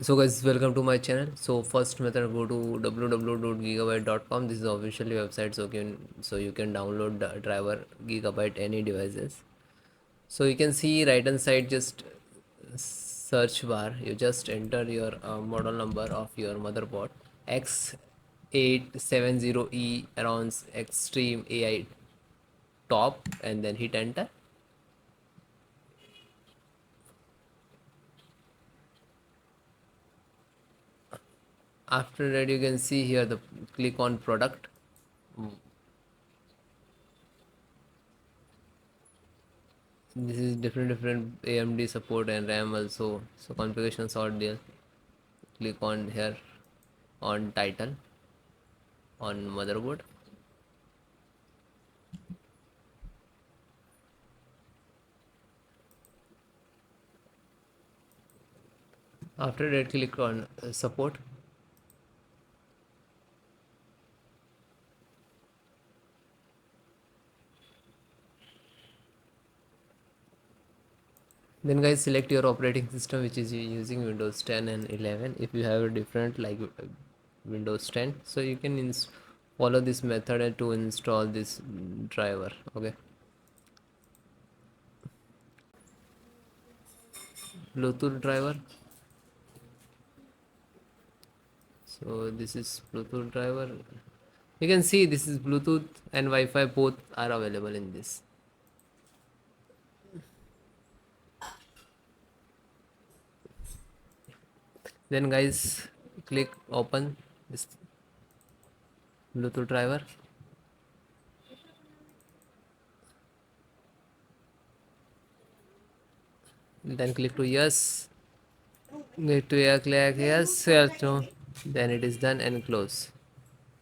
So guys, welcome to my channel. So first method, go to www.gigabyte.com. This is the official website, so you can download the driver Gigabyte any devices. So you can see right hand side, just search bar, you just enter your model number of your motherboard, X870E AORUS XTREME AI top, and then hit enter. After that, you can see here the click on product. This is different AMD support and RAM also. So configuration sort there. Click on here on title on motherboard. After that, click on support. Then guys, select your operating system, which is using Windows 10 and 11. If you have a different like Windows 10, so you can follow this method to install this driver. Okay, Bluetooth driver. So this is Bluetooth driver. You can see this is Bluetooth and Wi-Fi, both are available in this. Then guys, click open this Bluetooth driver. Then click to yes. Click to yeah, click yes, yes, no. Then it is done and close.